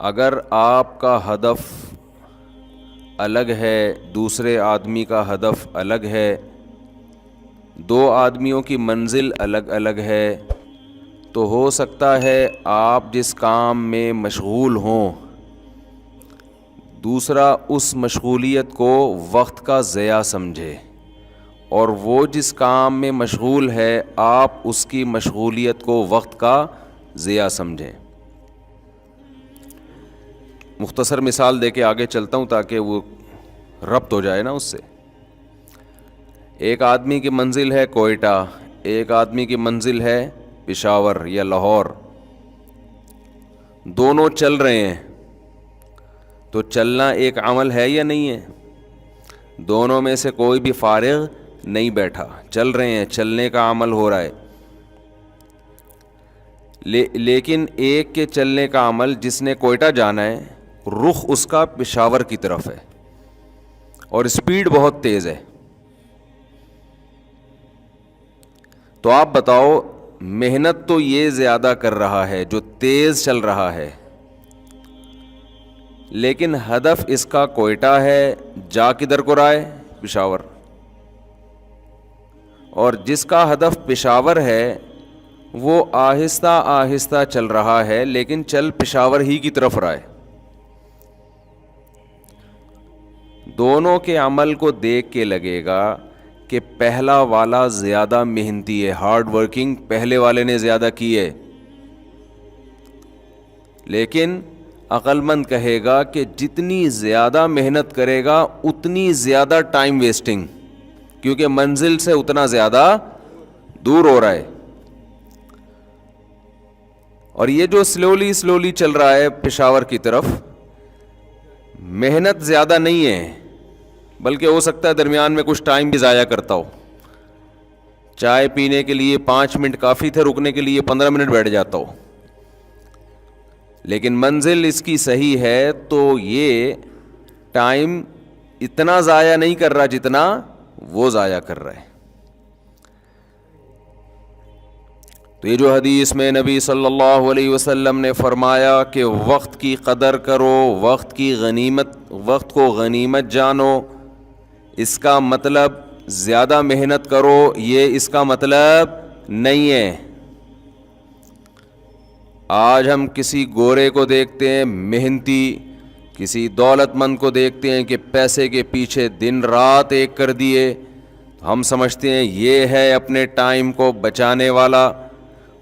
اگر آپ کا ہدف الگ ہے، دوسرے آدمی کا ہدف الگ ہے، دو آدمیوں کی منزل الگ الگ ہے، تو ہو سکتا ہے آپ جس کام میں مشغول ہوں دوسرا اس مشغولیت کو وقت کا ضیاع سمجھے، اور وہ جس کام میں مشغول ہے آپ اس کی مشغولیت کو وقت کا ضیاع سمجھیں۔ مختصر مثال دے کے آگے چلتا ہوں تاکہ وہ ربط ہو جائے نا اس سے۔ ایک آدمی کی منزل ہے کوئٹہ، ایک آدمی کی منزل ہے پشاور یا لاہور، دونوں چل رہے ہیں، تو چلنا ایک عمل ہے یا نہیں ہے؟ دونوں میں سے کوئی بھی فارغ نہیں بیٹھا، چل رہے ہیں، چلنے کا عمل ہو رہا ہے، لیکن ایک کے چلنے کا عمل، جس نے کوئٹہ جانا ہے رخ اس کا پشاور کی طرف ہے اور سپیڈ بہت تیز ہے، تو آپ بتاؤ محنت تو یہ زیادہ کر رہا ہے جو تیز چل رہا ہے، لیکن ہدف اس کا کوئٹہ ہے، جا کدھر کو رہا ہے؟ پشاور۔ اور جس کا ہدف پشاور ہے وہ آہستہ آہستہ چل رہا ہے لیکن چل پشاور ہی کی طرف رہا ہے۔ دونوں کے عمل کو دیکھ کے لگے گا کہ پہلا والا زیادہ محنتی ہے، ہارڈ ورکنگ پہلے والے نے زیادہ کی ہے، لیکن عقل مند کہے گا کہ جتنی زیادہ محنت کرے گا اتنی زیادہ ٹائم ویسٹنگ، کیونکہ منزل سے اتنا زیادہ دور ہو رہا ہے۔ اور یہ جو سلولی چل رہا ہے پشاور کی طرف، محنت زیادہ نہیں ہے، بلکہ ہو سکتا ہے درمیان میں کچھ ٹائم بھی ضائع کرتا ہو، چائے پینے کے لیے 5 منٹ کافی تھے، رکنے کے لیے 15 منٹ بیٹھ جاتا ہو، لیکن منزل اس کی صحیح ہے تو یہ ٹائم اتنا ضائع نہیں کر رہا جتنا وہ ضائع کر رہا ہے۔ تو یہ جو حدیث میں نبی صلی اللہ علیہ وسلم نے فرمایا کہ وقت کی قدر کرو، وقت کو غنیمت جانو، اس کا مطلب زیادہ محنت کرو، یہ اس کا مطلب نہیں ہے۔ آج ہم کسی گورے کو دیکھتے ہیں محنتی، کسی دولت مند کو دیکھتے ہیں کہ پیسے کے پیچھے دن رات ایک کر دیے، ہم سمجھتے ہیں یہ ہے اپنے ٹائم کو بچانے والا،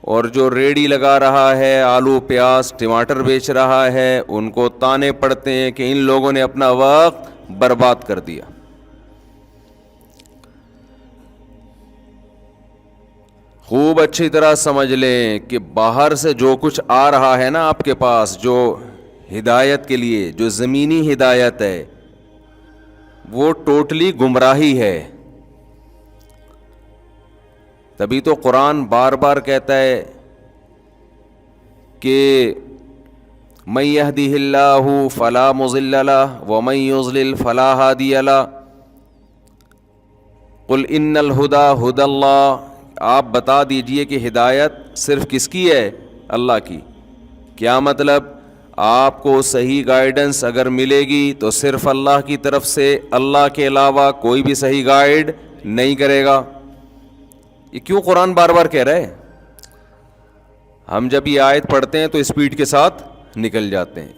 اور جو ریڑھی لگا رہا ہے، آلو پیاز ٹماٹر بیچ رہا ہے، ان کو تانے پڑتے ہیں کہ ان لوگوں نے اپنا وقت برباد کر دیا۔ خوب اچھی طرح سمجھ لیں کہ باہر سے جو کچھ آ رہا ہے نا آپ کے پاس، جو ہدایت کے لیے جو زمینی ہدایت ہے، وہ ٹوٹلی گمراہی ہے۔ تبھی تو قرآن بار بار کہتا ہے کہ من يهده الله فلا مضل له ومن يضلل فلا هادي له قل ان الهدى هدى الله۔ آپ بتا دیجئے کہ ہدایت صرف کس کی ہے؟ اللہ کی۔ کیا مطلب؟ آپ کو صحیح گائیڈنس اگر ملے گی تو صرف اللہ کی طرف سے، اللہ کے علاوہ کوئی بھی صحیح گائیڈ نہیں کرے گا۔ یہ کیوں قرآن بار بار کہہ رہے ہیں؟ ہم جب یہ آیت پڑھتے ہیں تو اسپیڈ کے ساتھ نکل جاتے ہیں۔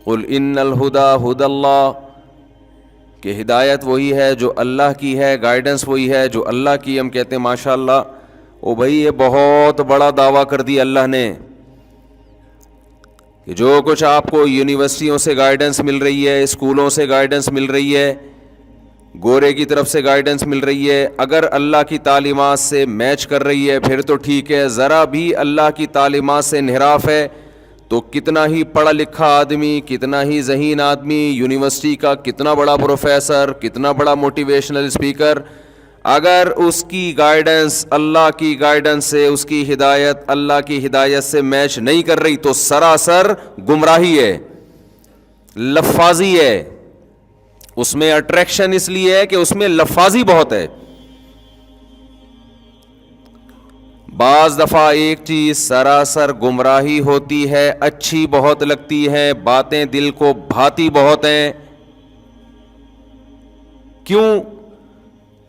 قل ان الہدی ہدی اللہ، کہ ہدایت وہی ہے جو اللہ کی ہے، گائیڈنس وہی ہے جو اللہ کی۔ ہم کہتے ہیں ماشاءاللہ، او بھائی یہ بہت بڑا دعویٰ کر دیا اللہ نے کہ جو کچھ آپ کو یونیورسٹیوں سے گائیڈنس مل رہی ہے، اسکولوں سے گائیڈنس مل رہی ہے، گورے کی طرف سے گائیڈنس مل رہی ہے، اگر اللہ کی تعلیمات سے میچ کر رہی ہے پھر تو ٹھیک ہے، ذرا بھی اللہ کی تعلیمات سے انحراف ہے تو کتنا ہی پڑھا لکھا آدمی، کتنا ہی ذہین آدمی، یونیورسٹی کا کتنا بڑا پروفیسر، کتنا بڑا موٹیویشنل اسپیکر، اگر اس کی گائیڈنس اللہ کی گائیڈنس سے، اس کی ہدایت اللہ کی ہدایت سے میچ نہیں کر رہی تو سراسر گمراہی ہے، لفاظی ہے۔ اس میں اٹریکشن اس لیے ہے کہ اس میں لفاظی بہت ہے۔ بعض دفعہ ایک چیز سراسر گمراہی ہوتی ہے، اچھی بہت لگتی ہے، باتیں دل کو بھاتی بہت ہیں، کیوں؟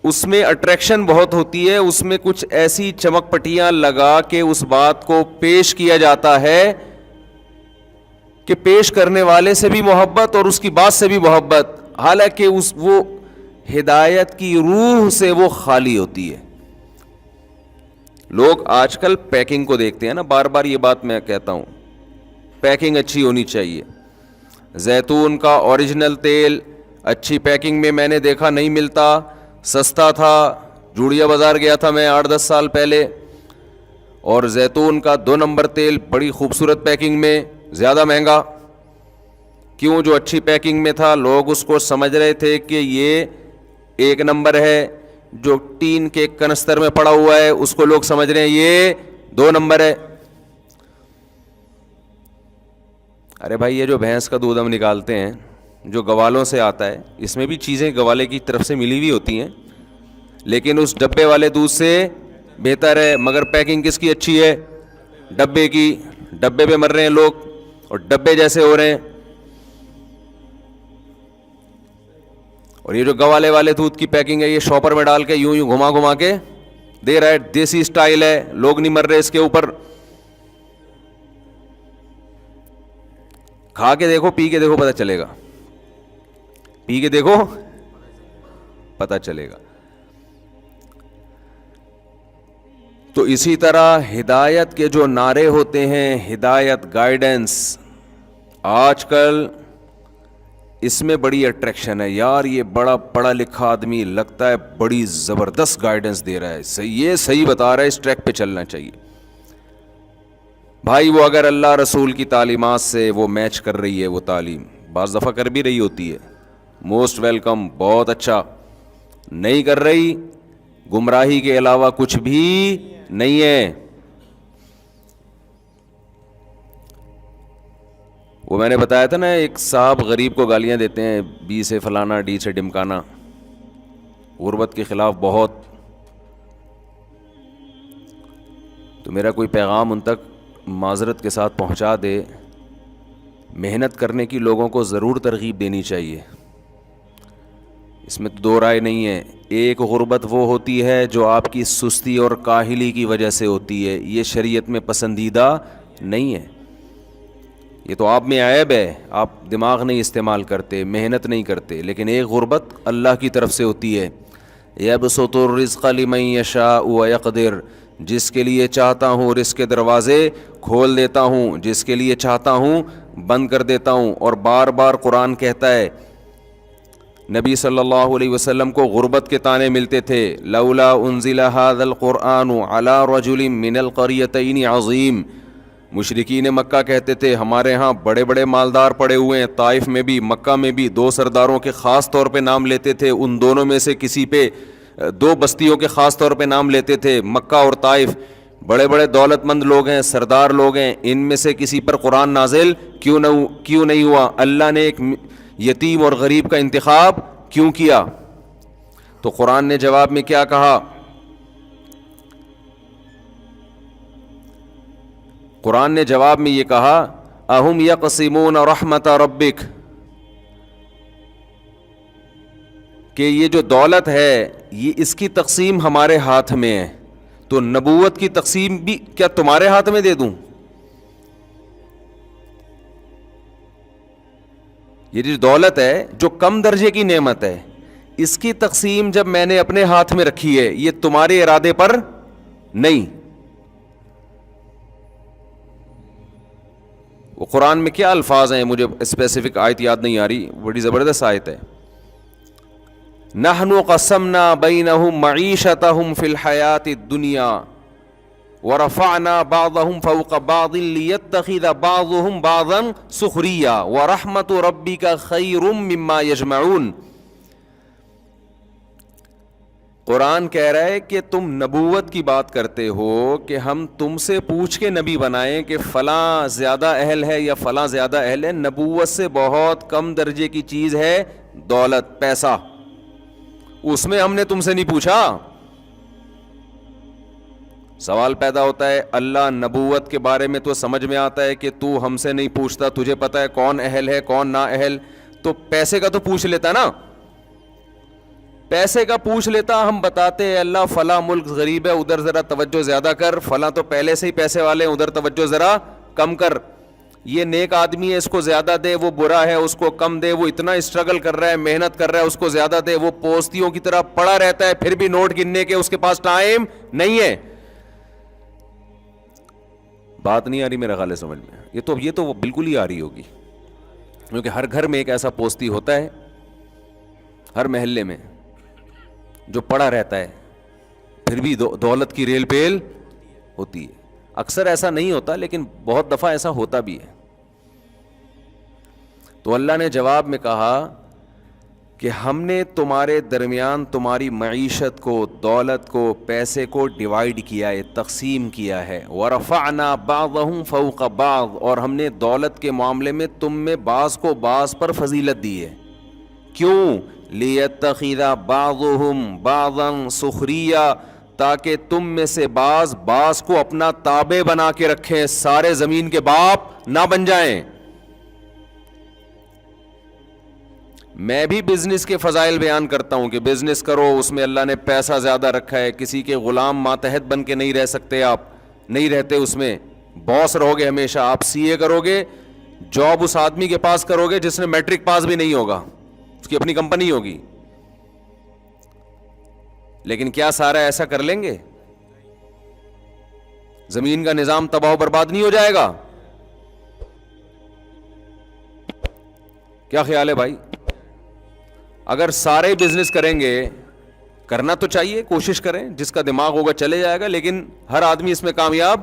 اس میں اٹریکشن بہت ہوتی ہے، اس میں کچھ ایسی چمک پٹیاں لگا کے اس بات کو پیش کیا جاتا ہے کہ پیش کرنے والے سے بھی محبت اور اس کی بات سے بھی محبت، حالانکہ وہ ہدایت کی روح سے وہ خالی ہوتی ہے۔ لوگ آج کل پیکنگ کو دیکھتے ہیں نا، بار بار یہ بات میں کہتا ہوں، پیکنگ اچھی ہونی چاہیے۔ زیتون کا اوریجنل تیل اچھی پیکنگ میں میں نے دیکھا نہیں ملتا، سستا تھا، جوڑیا بازار گیا تھا میں 8-10 سال پہلے، اور زیتون کا 2 نمبر تیل بڑی خوبصورت پیکنگ میں زیادہ مہنگا۔ کیوں؟ جو اچھی پیکنگ میں تھا لوگ اس کو سمجھ رہے تھے کہ یہ 1 نمبر ہے، جو ٹین کے کنستر میں پڑا ہوا ہے اس کو لوگ سمجھ رہے ہیں یہ 2 نمبر ہے۔ ارے بھائی، یہ جو بھینس کا دودھ ہم نکالتے ہیں جو گوالوں سے آتا ہے، اس میں بھی چیزیں گوالے کی طرف سے ملی ہوئی ہوتی ہیں، لیکن اس ڈبے والے دودھ سے بہتر ہے، مگر پیکنگ کس کی اچھی ہے؟ ڈبے کی۔ ڈبے پہ مر رہے ہیں لوگ اور ڈبے جیسے ہو رہے ہیں۔ اور یہ جو گوالے والے دودھ کی پیکنگ ہے، یہ شاپر میں ڈال کے یوں یوں گھما گھما کے دے رہا ہے، دیسی سٹائل ہے، لوگ نہیں مر رہے اس کے اوپر۔ کھا کے دیکھو، پی کے دیکھو، پتہ چلے گا، پی کے دیکھو پتہ چلے گا۔ تو اسی طرح ہدایت کے جو نعرے ہوتے ہیں، ہدایت، گائیڈنس، آج کل اس میں بڑی اٹریکشن ہے، یار یہ بڑا پڑھا لکھا آدمی لگتا ہے بڑی زبردست گائیڈنس دے رہا ہے، صحیح ہے، صحیح بتا رہا ہے، اس ٹریک پہ چلنا چاہیے۔ بھائی وہ اگر اللہ رسول کی تعلیمات سے وہ میچ کر رہی ہے، وہ تعلیم بعض دفعہ کر بھی رہی ہوتی ہے، موسٹ ویلکم، بہت اچھا۔ نہیں کر رہی، گمراہی کے علاوہ کچھ بھی نہیں ہے۔ وہ میں نے بتایا تھا نا، ایک صاحب غریب کو گالیاں دیتے ہیں، بی سے فلانا، ڈی سے ڈمکانا، غربت کے خلاف بہت۔ تو میرا کوئی پیغام ان تک معذرت کے ساتھ پہنچا دے، محنت کرنے کی لوگوں کو ضرور ترغیب دینی چاہیے، اس میں تو 2 رائے نہیں ہے۔ ایک غربت وہ ہوتی ہے جو آپ کی سستی اور کاہلی کی وجہ سے ہوتی ہے، یہ شریعت میں پسندیدہ نہیں ہے، یہ تو آپ میں عیب ہے، آپ دماغ نہیں استعمال کرتے، محنت نہیں کرتے۔ لیکن ایک غربت اللہ کی طرف سے ہوتی ہے، یبسط الرزق لمن یشاء ویقدر، جس کے لیے چاہتا ہوں رزق کے دروازے کھول دیتا ہوں، جس کے لیے چاہتا ہوں بند کر دیتا ہوں۔ اور بار بار قرآن کہتا ہے، نبی صلی اللہ علیہ وسلم کو غربت کے طعنے ملتے تھے، لولا انزل ھذا القرآن علی رجل من القریتین عظیم۔ مشرکین مکہ کہتے تھے ہمارے ہاں بڑے بڑے مالدار پڑے ہوئے ہیں، طائف میں بھی مکہ میں بھی 2 سرداروں کے خاص طور پہ نام لیتے تھے، ان دونوں میں سے کسی پہ 2 بستیوں کے خاص طور پہ نام لیتے تھے، مکہ اور طائف، بڑے بڑے دولت مند لوگ ہیں، سردار لوگ ہیں، ان میں سے کسی پر قرآن نازل کیوں نہیں ہوا؟ اللہ نے ایک یتیم اور غریب کا انتخاب کیوں کیا؟ تو قرآن نے جواب میں کیا کہا؟ قرآن نے جواب میں یہ کہا، اہم یقسمون رحمت ربک، کہ یہ جو دولت ہے یہ اس کی تقسیم ہمارے ہاتھ میں ہے، تو نبوت کی تقسیم بھی کیا تمہارے ہاتھ میں دے دوں؟ یہ جو دولت ہے، جو کم درجے کی نعمت ہے، اس کی تقسیم جب میں نے اپنے ہاتھ میں رکھی ہے، یہ تمہارے ارادے پر نہیں۔ وہ قرآن میں کیا الفاظ ہیں، مجھے اسپیسیفک آیت یاد نہیں آ رہی، بڑی زبردست آیت ہے، نحن قسمنا بینہم معیشتہم فی الحیات الدنیا ورفعنا بعضهم فوق بعض لیتخذ بعضهم بعضا سخریا ورحمت ربک خیر مما یجمعون۔ قرآن کہہ رہا ہے کہ تم نبوت کی بات کرتے ہو کہ ہم تم سے پوچھ کے نبی بنائیں کہ فلاں زیادہ اہل ہے یا فلاں زیادہ اہل ہے۔ نبوت سے بہت کم درجے کی چیز ہے دولت، پیسہ، اس میں ہم نے تم سے نہیں پوچھا، سوال پیدا ہوتا ہے اللہ نبوت کے بارے میں تو سمجھ میں آتا ہے کہ تو ہم سے نہیں پوچھتا, تجھے پتا ہے کون اہل ہے کون نا اہل, تو پیسے کا تو پوچھ لیتا نا, پیسے کا پوچھ لیتا. ہم بتاتے ہیں اللہ فلاں ملک غریب ہے ادھر ذرا توجہ زیادہ کر, فلاں تو پہلے سے ہی پیسے والے ہیں ادھر توجہ ذرا کم کر, یہ نیک آدمی ہے اس کو زیادہ دے, وہ برا ہے اس کو کم دے, وہ اتنا اسٹرگل کر رہا ہے محنت کر رہا ہے اس کو زیادہ دے, وہ پوستیوں کی طرح پڑا رہتا ہے پھر بھی نوٹ گننے کے اس کے پاس ٹائم نہیں ہے. بات نہیں آ رہی میرا خیال ہے سمجھ میں, یہ تو بالکل ہی آ رہی ہوگی, کیونکہ ہر گھر میں ایک ایسا پوستی ہوتا ہے, ہر محلے میں, جو پڑا رہتا ہے پھر بھی دولت کی ریل پیل ہوتی ہے. اکثر ایسا نہیں ہوتا لیکن بہت دفعہ ایسا ہوتا بھی ہے. تو اللہ نے جواب میں کہا کہ ہم نے تمہارے درمیان تمہاری معیشت کو, دولت کو, پیسے کو ڈیوائیڈ کیا ہے, تقسیم کیا ہے. وَرَفَعْنَا بَعْضَهُمْ فَوْقَ بَعْضٍ, اور ہم نے دولت کے معاملے میں تم میں بعض کو بعض پر فضیلت دی ہے. کیوں؟ لِيَتَّخِذَ بَعْضُهُمْ بَعْضًا سُخْرِيًّا, تاکہ تم میں سے بعض کو اپنا تابع بنا کے رکھیں, سارے زمین کے باپ نہ بن جائیں. میں بھی بزنس کے فضائل بیان کرتا ہوں کہ بزنس کرو, اس میں اللہ نے پیسہ زیادہ رکھا ہے, کسی کے غلام ماتحت بن کے نہیں رہ سکتے, آپ نہیں رہتے اس میں, باس رہو گے ہمیشہ. آپ سی اے کرو گے, جاب اس آدمی کے پاس کرو گے جس نے میٹرک پاس بھی نہیں ہوگا, اس کی اپنی کمپنی ہوگی. لیکن کیا سارا ایسا کر لیں گے؟ زمین کا نظام تباہ و برباد نہیں ہو جائے گا؟ کیا خیال ہے بھائی؟ اگر سارے بزنس کریں گے, کرنا تو چاہیے, کوشش کریں, جس کا دماغ ہوگا چلے جائے گا, لیکن ہر آدمی اس میں کامیاب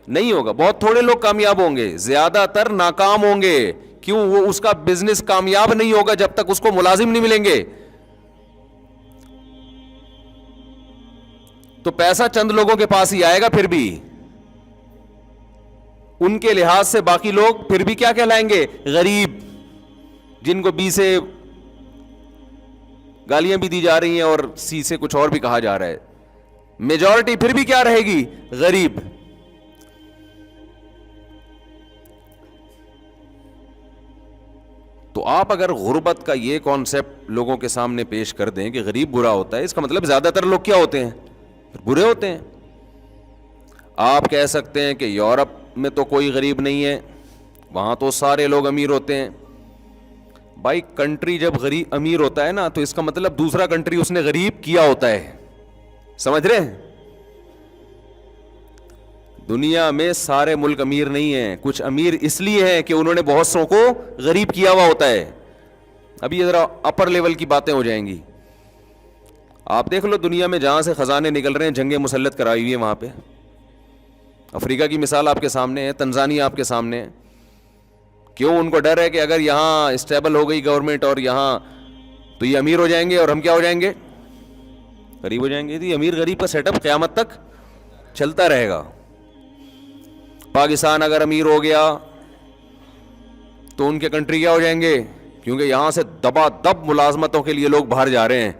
نہیں ہوگا. بہت تھوڑے لوگ کامیاب ہوں گے, زیادہ تر ناکام ہوں گے. کیوں؟ وہ اس کا بزنس کامیاب نہیں ہوگا جب تک اس کو ملازم نہیں ملیں گے. تو پیسہ چند لوگوں کے پاس ہی آئے گا, پھر بھی ان کے لحاظ سے باقی لوگ پھر بھی کیا کہلائیں گے؟ غریب, جن کو بی سے گالیاں بھی دی جا رہی ہیں اور سی سے کچھ اور بھی کہا جا رہا ہے. میجورٹی پھر بھی کیا رہے گی؟ غریب. تو آپ اگر غربت کا یہ کانسیپٹ لوگوں کے سامنے پیش کر دیں کہ غریب برا ہوتا ہے, اس کا مطلب زیادہ تر لوگ کیا ہوتے ہیں؟ برے ہوتے ہیں. آپ کہہ سکتے ہیں کہ یورپ میں تو کوئی غریب نہیں ہے, وہاں تو سارے لوگ امیر ہوتے ہیں. بھائی کنٹری جب غریب امیر ہوتا ہے نا, تو اس کا مطلب دوسرا کنٹری اس نے غریب کیا ہوتا ہے. سمجھ رہے ہیں؟ دنیا میں سارے ملک امیر نہیں ہیں, کچھ امیر اس لیے ہیں کہ انہوں نے بہت سو کو غریب کیا ہوا ہوتا ہے. ابھی یہ ذرا اپر لیول کی باتیں ہو جائیں گی. آپ دیکھ لو دنیا میں جہاں سے خزانے نکل رہے ہیں, جنگیں مسلط کرائی ہوئی ہیں وہاں پہ. افریقہ کی مثال آپ کے سامنے ہے, تنزانیہ آپ کے سامنے ہے. کیوں؟ ان کو ڈر ہے کہ اگر یہاں اسٹیبل ہو گئی گورنمنٹ اور یہاں, تو یہ امیر ہو جائیں گے اور ہم کیا ہو جائیں گے؟ غریب ہو جائیں گے. یہ امیر غریب کا سیٹ اپ قیامت تک چلتا رہے گا. پاکستان اگر امیر ہو گیا تو ان کے کنٹری کیا ہو جائیں گے؟ کیونکہ یہاں سے دبا دب ملازمتوں کے لیے لوگ باہر جا رہے ہیں.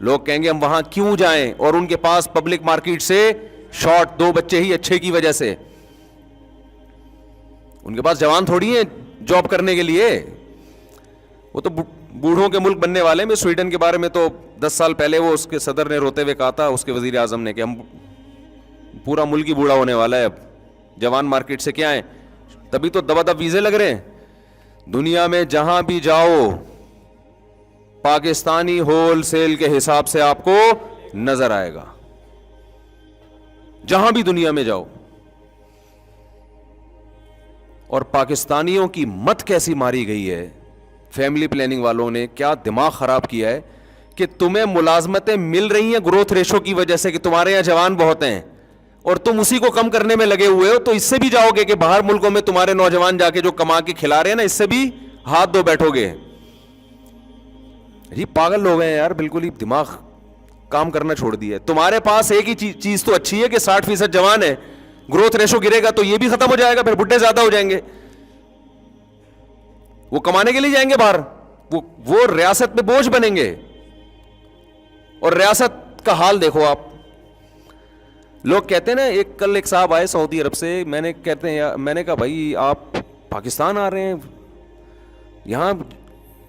لوگ کہیں گے ہم وہاں کیوں جائیں, اور ان کے پاس پبلک مارکیٹ سے شارٹ 2 بچے ہی اچھے کی وجہ سے. ان کے پاس جوان تھوڑی ہیں جاب کرنے کے لیے, وہ تو بوڑھوں کے ملک بننے والے. میں سویڈن کے بارے میں تو 10 سال پہلے وہ اس کے صدر نے روتے ہوئے کہا تھا, اس کے وزیر اعظم نے, کہ ہم پورا ملک ہی بوڑھا ہونے والا ہے, اب جوان مارکیٹ سے کیا ہے. تبھی تو دبا دب ویزے لگ رہے ہیں. دنیا میں جہاں بھی جاؤ پاکستانی ہول سیل کے حساب سے آپ کو نظر آئے گا, جہاں بھی دنیا میں جاؤ. اور پاکستانیوں کی مت کیسی ماری گئی ہے فیملی پلاننگ والوں نے, کیا دماغ خراب کیا ہے کہ تمہیں ملازمتیں مل رہی ہیں گروتھ ریشو کی وجہ سے کہ تمہارے یہاں جوان بہت ہیں, اور تم اسی کو کم کرنے میں لگے ہوئے ہو. تو اس سے بھی جاؤ گے کہ باہر ملکوں میں تمہارے نوجوان جا کے جو کما کے کھلا رہے ہیں نا, اس سے بھی ہاتھ دھو بیٹھو گے. جی پاگل لوگ ہیں یار, بالکل ہی دماغ کام کرنا چھوڑ دیا ہے. تمہارے پاس ایک ہی چیز تو اچھی ہے کہ 60% جوان ہے, گروتھ ریشو گرے گا تو یہ بھی ختم ہو جائے گا, پھر بڈھے زیادہ ہو جائیں گے. وہ کمانے کے لیے جائیں گے باہر, وہ ریاست پہ بوجھ بنیں گے. اور ریاست کا حال دیکھو آپ, لوگ کہتے ہیں نا، کل ایک صاحب آئے سعودی عرب سے، میں نے کہا بھائی آپ پاکستان آ رہے ہیں، یہاں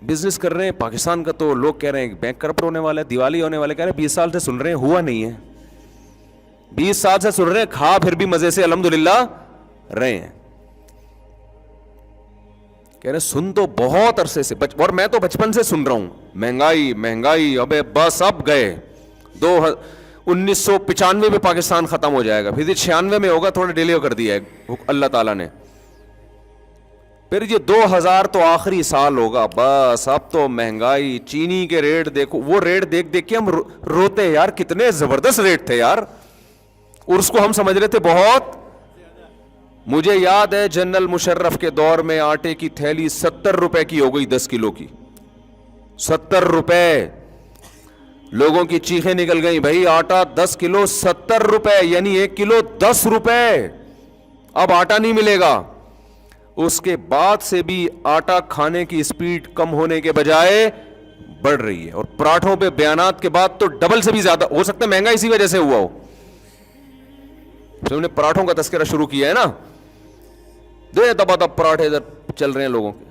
بزنس کر رہے ہیں پاکستان کا، تو لوگ کہہ رہے ہیں بینک کرپٹ ہونے والا ہے، دیوالی ہونے والا ہے. کہہ رہے ہیں 20 سال سے سن رہے ہیں، ہوا نہیں ہے. 20 سال سے سن رہے ہیں، کھا پھر بھی مزے سے الحمدللہ رہے ہیں. کہہ رہے سن تو بہت عرصے سے، اور میں تو بچپن سے سن رہا ہوں مہنگائی مہنگائی، ابے بس اب گئے. 1995 میں پاکستان ختم ہو جائے گا، پھر 96 میں ہوگا، تھوڑا ڈیلے کر دیا ہے اللہ تعالیٰ نے. پھر یہ 2000 تو آخری سال ہوگا، بس اب تو مہنگائی، چینی کے ریٹ دیکھو، وہ ریٹ دیکھ دیکھ کے ہم روتے ہیں یار، کتنے زبردست ریٹ تھے یار، اور اس کو ہم سمجھ رہے تھے بہت. مجھے یاد ہے جنرل مشرف کے دور میں آٹے کی تھیلی 70 روپے کی ہو گئی، 10 کلو کی 70 روپے. لوگوں کی چیخیں نکل گئیں، بھائی آٹا 10 کلو 70 روپے، یعنی 1 کلو 10 روپے، اب آٹا نہیں ملے گا. اس کے بعد سے بھی آٹا کھانے کی سپیڈ کم ہونے کے بجائے بڑھ رہی ہے، اور پراٹھوں پہ بیانات کے بعد تو ڈبل سے بھی زیادہ ہو سکتا ہے مہنگا اسی وجہ سے ہوا ہو. انہوں نے پراٹھوں کا تذکرہ شروع کیا ہے نا، دبا دب پراٹھے ادھر چل رہے ہیں لوگوں کے.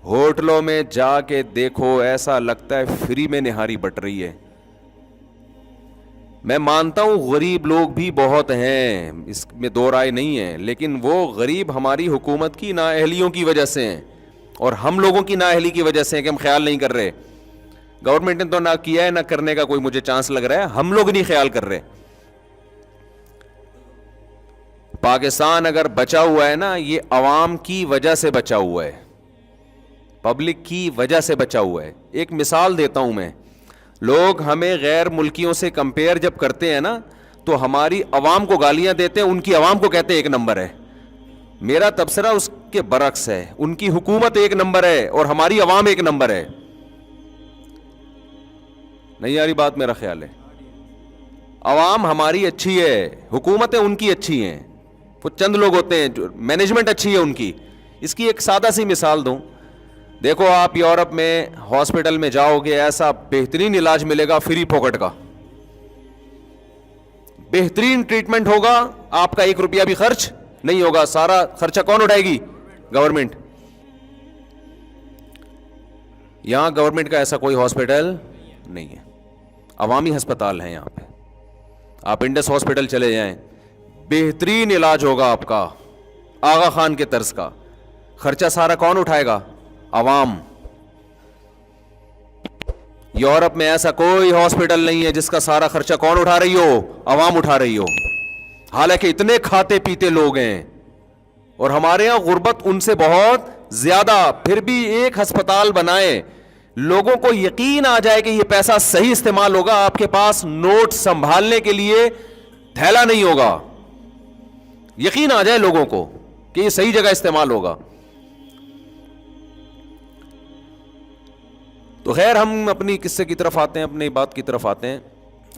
ہوٹلوں میں جا کے دیکھو، ایسا لگتا ہے فری میں نہاری بٹ رہی ہے. میں مانتا ہوں غریب لوگ بھی بہت ہیں، اس میں دو رائے نہیں ہے، لیکن وہ غریب ہماری حکومت کی نااہلیوں کی وجہ سے ہیں، اور ہم لوگوں کی نااہلی کی وجہ سے ہیں کہ ہم خیال نہیں کر رہے. گورنمنٹ نے تو نہ کیا ہے، نہ کرنے کا کوئی مجھے چانس لگ رہا ہے، ہم لوگ نہیں خیال کر رہے. پاکستان اگر بچا ہوا ہے نا، یہ عوام کی وجہ سے بچا ہوا ہے، پبلک کی وجہ سے بچا ہوا ہے. ایک مثال دیتا ہوں میں، لوگ ہمیں غیر ملکیوں سے کمپیئر جب کرتے ہیں نا، تو ہماری عوام کو گالیاں دیتے ہیں، ان کی عوام کو کہتے ہیں 1 نمبر ہے. میرا تبصرہ اس کے برعکس ہے، ان کی حکومت 1 نمبر ہے اور ہماری عوام 1 نمبر ہے. نہیں یاری بات، میرا خیال ہے عوام ہماری اچھی ہے، حکومتیں ان کی اچھی ہیں، وہ چند لوگ ہوتے ہیں جو مینجمنٹ اچھی ہے ان کی. اس کی ایک سادہ سی مثال دوں، دیکھو آپ یورپ میں ہاسپٹل میں جاؤ گے، ایسا بہترین علاج ملے گا فری پاکٹ کا، بہترین ٹریٹمنٹ ہوگا، آپ کا 1 روپیہ بھی خرچ نہیں ہوگا. سارا خرچہ کون اٹھائے گی؟ گورنمنٹ. یہاں گورنمنٹ کا ایسا کوئی ہاسپٹل نہیں ہے، عوامی ہسپتال ہیں یہاں پہ. آپ انڈس ہاسپٹل چلے جائیں، بہترین علاج ہوگا آپ کا، آغا خان کے طرز کا. خرچہ سارا کون اٹھائے گا؟ عوام. یورپ میں ایسا کوئی ہاسپٹل نہیں ہے جس کا سارا خرچہ کون اٹھا رہی ہو؟ عوام اٹھا رہی ہو. حالانکہ اتنے کھاتے پیتے لوگ ہیں، اور ہمارے ہاں غربت ان سے بہت زیادہ، پھر بھی ایک ہسپتال بنائے، لوگوں کو یقین آ جائے کہ یہ پیسہ صحیح استعمال ہوگا. آپ کے پاس نوٹ سنبھالنے کے لیے تھیلا نہیں ہوگا، یقین آ جائے لوگوں کو کہ یہ صحیح جگہ استعمال ہوگا. تو خیر، ہم اپنی قصے کی طرف آتے ہیں، اپنی بات کی طرف آتے ہیں.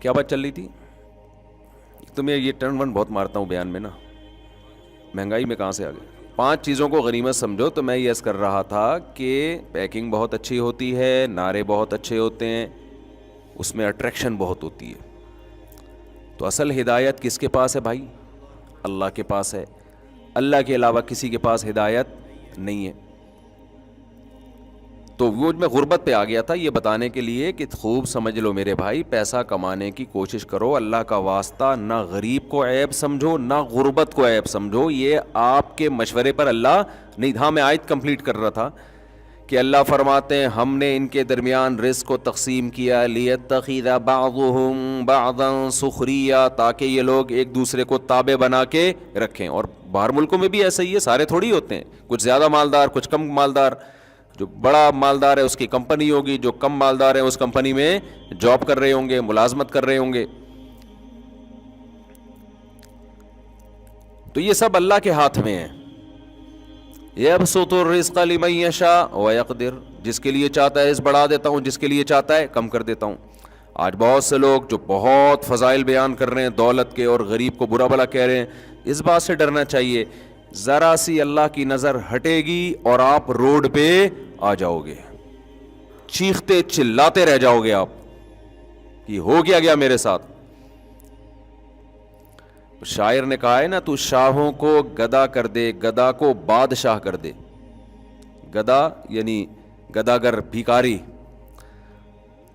کیا بات چل رہی تھی؟ تو میں یہ ٹرن ون بہت مارتا ہوں بیان میں نا، مہنگائی میں کہاں سے آ گئی. 5 چیزوں کو غنیمت سمجھو. تو میں یہ عرض کر رہا تھا کہ پیکنگ بہت اچھی ہوتی ہے، نعرے بہت اچھے ہوتے ہیں، اس میں اٹریکشن بہت ہوتی ہے. تو اصل ہدایت کس کے پاس ہے بھائی؟ اللہ کے پاس ہے. اللہ کے علاوہ کسی کے پاس ہدایت نہیں ہے. تو وہ میں غربت پہ آ گیا تھا یہ بتانے کے لیے کہ خوب سمجھ لو میرے بھائی، پیسہ کمانے کی کوشش کرو، اللہ کا واسطہ نہ غریب کو عیب سمجھو نہ غربت کو عیب سمجھو. یہ آپ کے مشورے پر اللہ نہیں. ہاں میں آیت کمپلیٹ کر رہا تھا کہ اللہ فرماتے ہیں ہم نے ان کے درمیان رزق کو تقسیم کیا، لیتخذ بعضهم بعضا سخریا، تاکہ یہ لوگ ایک دوسرے کو تابع بنا کے رکھیں. اور باہر ملکوں میں بھی ایسا ہی ہے، سارے تھوڑی ہوتے ہیں، کچھ زیادہ مالدار کچھ کم مالدار. جو بڑا مالدار ہے اس کی کمپنی ہوگی، جو کم مالدار ہے اس کمپنی میں جاب کر رہے ہوں گے، ملازمت کر رہے ہوں گے. تو یہ سب اللہ کے ہاتھ میں ہے. یبسط الرزق لمن یشاء ویقدر، جس کے لیے چاہتا ہے اس بڑھا دیتا ہوں، جس کے لیے چاہتا ہے کم کر دیتا ہوں. آج بہت سے لوگ جو بہت فضائل بیان کر رہے ہیں دولت کے، اور غریب کو برا بھلا کہہ رہے ہیں، اس بات سے ڈرنا چاہیے ذرا سی اللہ کی نظر ہٹے گی اور آپ روڈ پہ آ جاؤ گے، چیختے چلاتے رہ جاؤ گے آپ، یہ ہو گیا میرے ساتھ. شاعر نے کہا ہے نا تو شاہوں کو گدا کر دے گدا کو بادشاہ کر دے. گدا یعنی گداگر بھیکاری.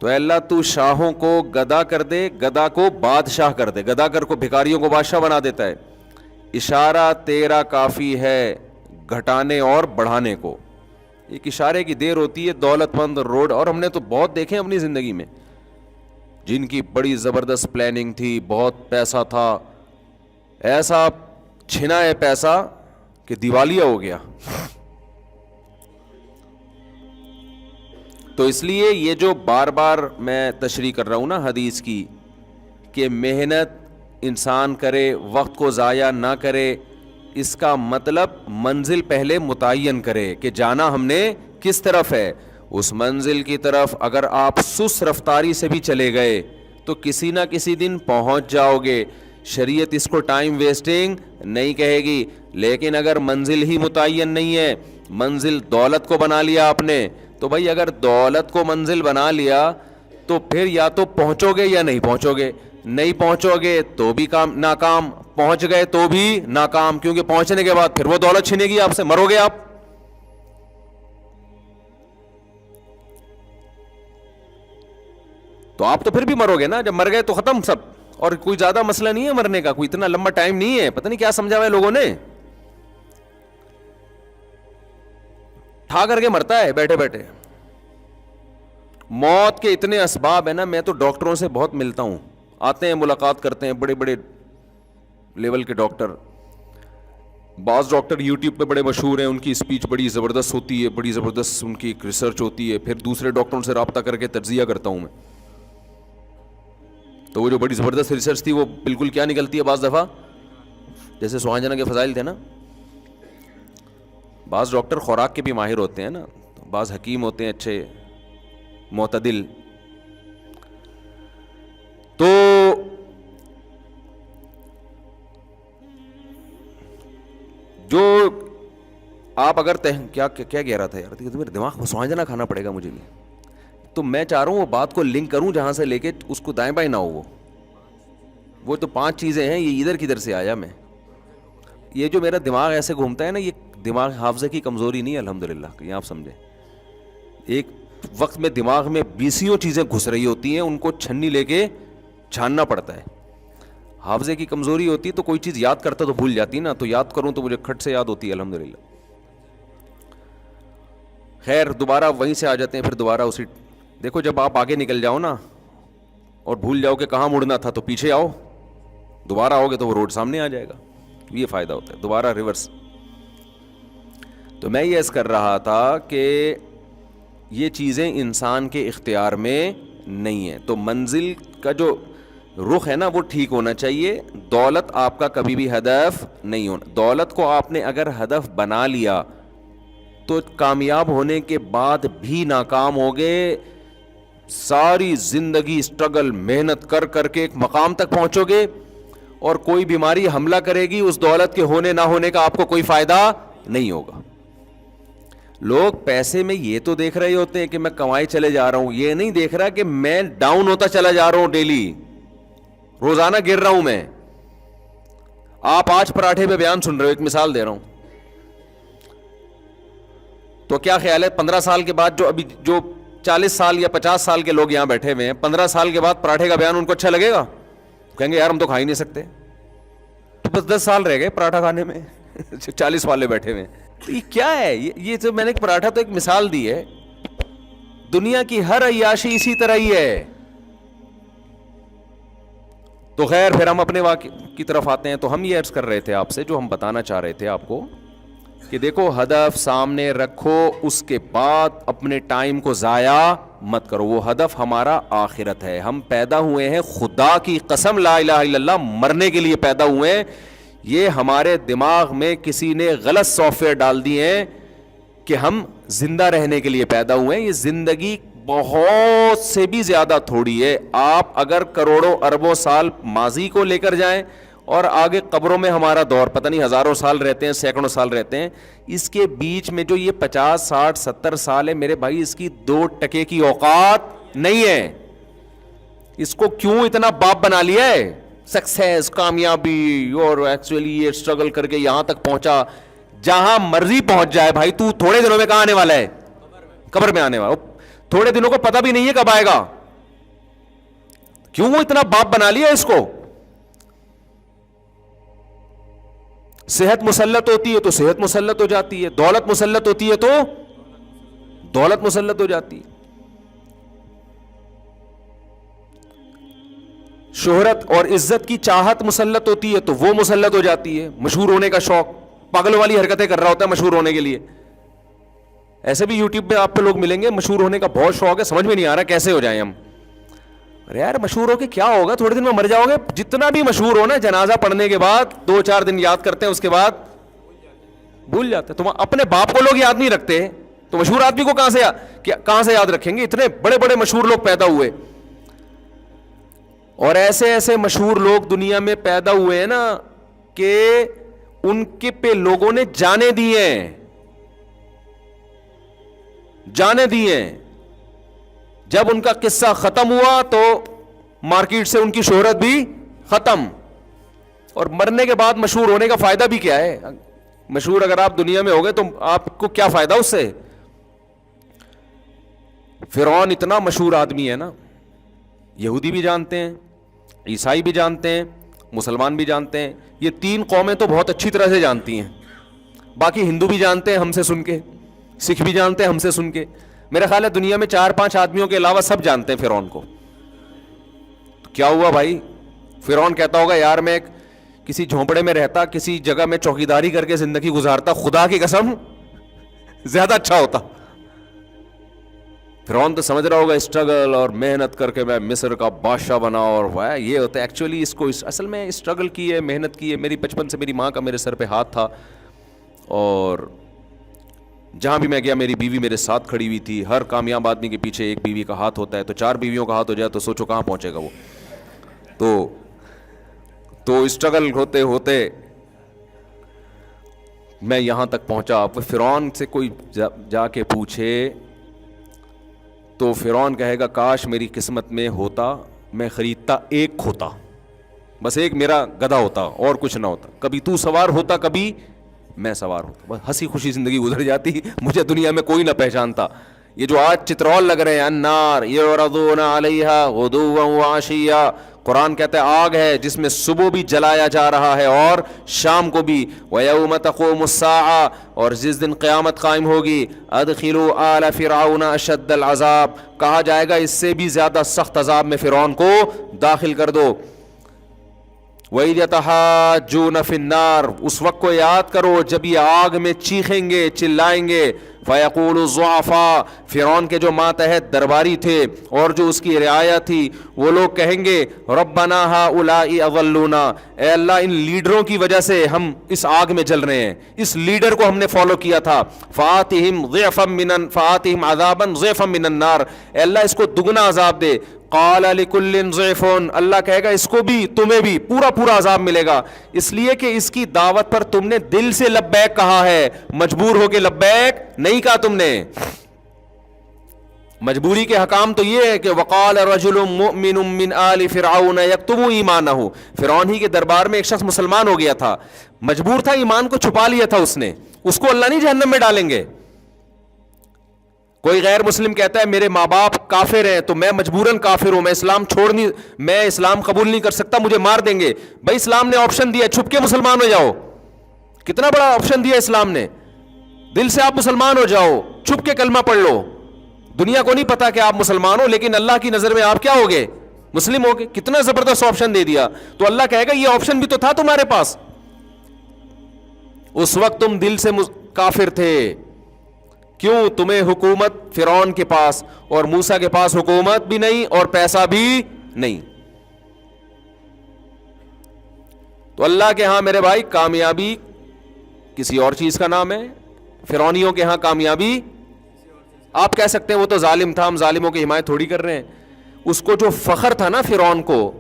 تو اے اللہ تو شاہوں کو گدا کر دے گدا کو بادشاہ کر دے. گداگر کو بھیکاریوں کو بادشاہ بنا دیتا ہے. اشارہ تیرا کافی ہے گھٹانے اور بڑھانے کو. ایک اشارے کی دیر ہوتی ہے. دولت مند روڈ, اور ہم نے تو بہت دیکھے اپنی زندگی میں جن کی بڑی زبردست پلاننگ تھی, بہت پیسہ تھا, ایسا چھنا ہے پیسہ کہ دیوالیہ ہو گیا. تو اس لیے یہ جو بار بار میں تشریح کر رہا ہوں نا حدیث کی کہ محنت انسان کرے, وقت کو ضائع نہ کرے, اس کا مطلب منزل پہلے متعین کرے کہ جانا ہم نے کس طرف ہے. اس منزل کی طرف اگر آپ سست رفتاری سے بھی چلے گئے تو کسی نہ کسی دن پہنچ جاؤ گے. شریعت اس کو ٹائم ویسٹنگ نہیں کہے گی. لیکن اگر منزل ہی متعین نہیں ہے, منزل دولت کو بنا لیا آپ نے, تو بھائی اگر دولت کو منزل بنا لیا تو پھر یا تو پہنچو گے یا نہیں پہنچو گے. نہیں پہنچو گے تو بھی کام ناکام, پہنچ گئے تو بھی ناکام, کیونکہ پہنچنے کے بعد پھر وہ دولت چھینے گی آپ سے, مرو گے آپ. تو آپ تو پھر بھی مرو گے نا. جب مر گئے تو ختم سب, اور کوئی زیادہ مسئلہ نہیں ہے مرنے کا, کوئی اتنا لمبا ٹائم نہیں ہے. پتہ نہیں کیا سمجھا ہوا ہے لوگوں نے, ٹھا کر کے مرتا ہے بیٹھے بیٹھے. موت کے اتنے اسباب ہیں نا, میں تو ڈاکٹروں سے بہت ملتا ہوں, آتے ہیں ملاقات کرتے ہیں, بڑے بڑے لیول کے ڈاکٹر. بعض ڈاکٹر یوٹیوب پہ بڑے مشہور ہیں, ان کی اسپیچ بڑی زبردست ہوتی ہے, بڑی زبردست ان کی ریسرچ ہوتی ہے. پھر دوسرے ڈاکٹروں سے رابطہ کر کے تجزیہ کرتا ہوں میں, تو وہ جو بڑی زبردست ریسرچ تھی وہ بالکل کیا نکلتی ہے بعض دفعہ, جیسے سوہانجنا کے فضائل تھے نا. بعض ڈاکٹر خوراک کے بھی ماہر ہوتے ہیں نا, بعض حکیم ہوتے ہیں اچھے معتدل. تو جو آپ اگر کیا کہہ رہا تھا یار, میرے دماغ میں سوہانجنا کھانا پڑے گا مجھے بھی. تو میں چاہ رہا ہوں وہ بات کو لنک کروں جہاں سے لے کے اس کو دائیں بائیں نہ ہو. وہ تو 5 چیزیں ہیں, یہ ادھر کدھر سے آیا میں. یہ جو میرا دماغ ایسے گھومتا ہے نا, یہ دماغ حافظے کی کمزوری نہیں ہے الحمدللہ, کہ آپ سمجھیں. ایک وقت میں دماغ میں 20 چیزیں گھس رہی ہوتی ہیں, ان کو چھنی لے کے چھاننا پڑتا ہے. حافظے کی کمزوری ہوتی ہے تو کوئی چیز یاد کرتا تو بھول جاتی نا, تو یاد کروں تو مجھے کھٹ سے یاد ہوتی ہے الحمدللہ. خیر دوبارہ وہیں سے آ جاتے ہیں پھر دوبارہ اسی. دیکھو جب آپ آگے نکل جاؤ نا اور بھول جاؤ کہ کہاں مڑنا تھا, تو پیچھے آؤ, دوبارہ آؤ گے تو وہ روڈ سامنے آ جائے گا. یہ فائدہ ہوتا ہے دوبارہ ریورس. تو میں یہ عرض کر رہا تھا کہ یہ چیزیں انسان کے اختیار میں نہیں ہیں. تو منزل کا جو رخ ہے نا وہ ٹھیک ہونا چاہیے. دولت آپ کا کبھی بھی ہدف نہیں ہونا. دولت کو آپ نے اگر ہدف بنا لیا تو کامیاب ہونے کے بعد بھی ناکام ہوگے. ساری زندگی اسٹرگل محنت کر کر کے ایک مقام تک پہنچو گے, اور کوئی بیماری حملہ کرے گی, اس دولت کے ہونے نہ ہونے کا آپ کو کوئی فائدہ نہیں ہوگا. لوگ پیسے میں یہ تو دیکھ رہے ہوتے ہیں کہ میں کمائی چلے جا رہا ہوں, یہ نہیں دیکھ رہا کہ میں ڈاؤن ہوتا چلا جا رہا ہوں, ڈیلی روزانہ گر رہا ہوں میں. آپ آج پراٹھے پہ بیان سن رہے ہو, ایک مثال دے رہا ہوں. تو کیا خیال ہے 15 سال کے بعد جو 40 سال یا 50 سال کے لوگ یہاں بیٹھے ہوئے ہیں, 15 سال کے بعد پراٹھے کا بیان ان کو اچھا لگے گا؟ کہیں گے یار ہم تو کھا ہی نہیں سکتے. تو بس 10 سال رہ گئے پراٹھا کھانے میں, 40 والے بیٹھے ہوئے ہیں. تو یہ کیا ہے؟ یہ جو میں نے پراٹھا تو ایک مثال دی ہے, دنیا کی ہر عیاشی اسی طرح ہی ہے. تو خیر پھر ہم اپنے واقع کی طرف آتے ہیں. تو ہم یہ عرض کر رہے تھے آپ سے, جو ہم بتانا چاہ رہے تھے آپ کو, کہ دیکھو ہدف سامنے رکھو, اس کے بعد اپنے ٹائم کو ضائع مت کرو. وہ ہدف ہمارا آخرت ہے. ہم پیدا ہوئے ہیں, خدا کی قسم لا الہ الا اللہ, مرنے کے لیے پیدا ہوئے ہیں. یہ ہمارے دماغ میں کسی نے غلط سافٹ ویئر ڈال دیے ہیں کہ ہم زندہ رہنے کے لیے پیدا ہوئے ہیں. یہ زندگی بہت سے بھی زیادہ تھوڑی ہے. آپ اگر کروڑوں اربوں سال ماضی کو لے کر جائیں, اور آگے قبروں میں ہمارا دور پتہ نہیں ہزاروں سال رہتے ہیں, سینکڑوں سال رہتے ہیں, اس کے بیچ میں جو یہ 50 60 70 سال ہے میرے بھائی, اس کی 2 ٹکے کی اوقات نہیں ہے. اس کو کیوں اتنا باپ بنا لیا ہے سکسیس, کامیابی, اور ایکچولی یہ اسٹرگل کر کے یہاں تک پہنچا. جہاں مرضی پہنچ جائے بھائی, تو تھوڑے دنوں میں کہاں آنے والا ہے؟ قبر میں آنے والا. تھوڑے دنوں کو پتہ بھی نہیں ہے کب آئے گا. کیوں وہ اتنا باپ بنا لیا اس کو؟ صحت مسلط ہوتی ہے تو صحت مسلط ہو جاتی ہے, دولت مسلط ہوتی ہے تو دولت مسلط ہو جاتی ہے. شہرت اور عزت کی چاہت مسلط ہوتی ہے تو وہ مسلط ہو جاتی ہے. مشہور ہونے کا شوق, پاگل والی حرکتیں کر رہا ہوتا ہے مشہور ہونے کے لیے. ایسے بھی یوٹیوب پہ آپ پہ لوگ ملیں گے, مشہور ہونے کا بہت شوق ہے, سمجھ میں نہیں آ رہا کیسے ہو جائیں ہم. ارے یار مشہور ہو کے کیا ہوگا, تھوڑے دن میں مر جاؤ گے. جتنا بھی مشہور ہو نا, جنازہ پڑھنے کے بعد 2-4 دن یاد کرتے ہیں, اس کے بعد بھول جاتے ہیں. تم اپنے باپ کو لوگ یاد نہیں رکھتے تو مشہور آدمی کو کہاں سے یاد رکھیں گے؟ اتنے بڑے بڑے مشہور لوگ پیدا ہوئے, اور ایسے ایسے مشہور لوگ دنیا میں پیدا ہوئے ہیں نا کہ ان کے پہ لوگوں نے جانے دیے ہیں. جب ان کا قصہ ختم ہوا تو مارکیٹ سے ان کی شہرت بھی ختم. اور مرنے کے بعد مشہور ہونے کا فائدہ بھی کیا ہے؟ مشہور اگر آپ دنیا میں ہو گئے تو آپ کو کیا فائدہ اس سے؟ فرعون اتنا مشہور آدمی ہے نا, یہودی بھی جانتے ہیں, عیسائی بھی جانتے ہیں, مسلمان بھی جانتے ہیں. یہ 3 قومیں تو بہت اچھی طرح سے جانتی ہیں. باقی ہندو بھی جانتے ہیں ہم سے سن کے, سکھ بھی جانتے ہیں ہم سے سن کے. میرا خیال ہے دنیا میں 4-5 آدمیوں کے علاوہ سب جانتے ہیں فرعون کو. تو کیا ہوا بھائی؟ فرعون کہتا ہوگا یار میں کسی جھونپڑے میں رہتا, کسی جگہ میں چوکیداری کر کے زندگی گزارتا, خدا کی قسم زیادہ اچھا ہوتا. فرعون تو سمجھ رہا ہوگا اسٹرگل اور محنت کر کے میں مصر کا بادشاہ بنا, اور یہ ہوتا ہے. ایکچولی اس کو اصل میں اسٹرگل کی ہے, محنت کی ہے. میری بچپن سے میری ماں کا میرے سر پہ ہاتھ تھا, اور جہاں بھی میں گیا میری بیوی میرے ساتھ کھڑی ہوئی تھی. ہر کامیاب آدمی کے پیچھے ایک بیوی کا ہاتھ ہوتا ہے, تو 4 بیویوں کا ہاتھ ہو جائے تو سوچو کہاں پہنچے گا وہ. تو اسٹرگل ہوتے ہوتے میں یہاں تک پہنچا. فرعون سے کوئی جا کے پوچھے تو فرعون کہے گا کاش میری قسمت میں ہوتا, میں خریدتا ایک کھوتا, بس ایک میرا گدھا ہوتا اور کچھ نہ ہوتا. کبھی تو سوار ہوتا, کبھی میں سوار ہوتا, بس ہنسی خوشی زندگی گزر جاتی. مجھے دنیا میں کوئی نہ پہچانتا. یہ جو آج چترول لگ رہے ہیں, النار یعرضون علیہا غدوا وعشیا, قرآن کہتا ہے آگ ہے جس میں صبح بھی جلایا جا رہا ہے اور شام کو بھی. وَيَوْمَ تَقُومُ السَّاعَةُ, اور جس دن قیامت قائم ہوگی, أَدْخِلُوا آلَ فِرْعَوْنَ أَشَدَّ الْعَذَابِ, کہا جائے گا اس سے بھی زیادہ سخت عذاب میں فرعون کو داخل کر دو. وَإِذْ يَتَحَاجُّونَ فِي النَّارِ, اس وقت کو یاد کرو جب یہ آگ میں چیخیں گے, چلائیں گے. فَيَقُولُ الضُّعَفَاءُ, فرعون کے جو ماتحت درباری تھے اور جو اس کی رعایا تھی, وہ لوگ کہیں گے رَبَّنَا هَؤُلَاءِ أَضَلُّونَا, اے اللہ ان لیڈروں کی وجہ سے ہم اس آگ میں جل رہے ہیں, اس لیڈر کو ہم نے فالو کیا تھا. فَآتِهِمْ عَذَابًا ضِعْفًا مِّنَ النَّارِ, اے اللہ اس کو دگنا عذاب دے. قال لكل ضعف, اللہ کہے گا اس کو بھی تمہیں بھی پورا عذاب ملے گا, اس لیے کہ اس کی دعوت پر تم نے دل سے لبیک کہا ہے, مجبور ہو کے لبیک نہیں کہا تم نے. مجبوری کے حکام تو یہ ہے کہ وقال رجل مؤمن من آل فرعون یکتم ایمانہ, فرعون ہی کے دربار میں ایک شخص مسلمان ہو گیا تھا, مجبور تھا, ایمان کو چھپا لیا تھا اس نے, اس کو اللہ نہیں جہنم میں ڈالیں گے. کوئی غیر مسلم کہتا ہے میرے ماں باپ کافر ہیں تو میں مجبوراً کافر ہوں, میں اسلام قبول نہیں کر سکتا, مجھے مار دیں گے. بھائی اسلام نے آپشن دیا, چھپ کے مسلمان ہو جاؤ. کتنا بڑا آپشن دیا اسلام نے, دل سے آپ مسلمان ہو جاؤ, چھپ کے کلمہ پڑھ لو. دنیا کو نہیں پتا کہ آپ مسلمان ہو, لیکن اللہ کی نظر میں آپ کیا ہوگے؟ مسلم ہوگے. کتنا زبردست آپشن دے دیا. تو اللہ کہے گا یہ آپشن بھی تو تھا تمہارے پاس, اس وقت تم دل سے کافر تھے. کیوں؟ تمہیں حکومت فرعون کے پاس اور موسیٰ کے پاس حکومت بھی نہیں اور پیسہ بھی نہیں. تو اللہ کے ہاں میرے بھائی کامیابی کسی اور چیز کا نام ہے. فرعونیوں کے ہاں کامیابی, آپ کہہ سکتے ہیں وہ تو ظالم تھا, ہم ظالموں کی حمایت تھوڑی کر رہے ہیں. اس کو جو فخر تھا نا فرعون کو,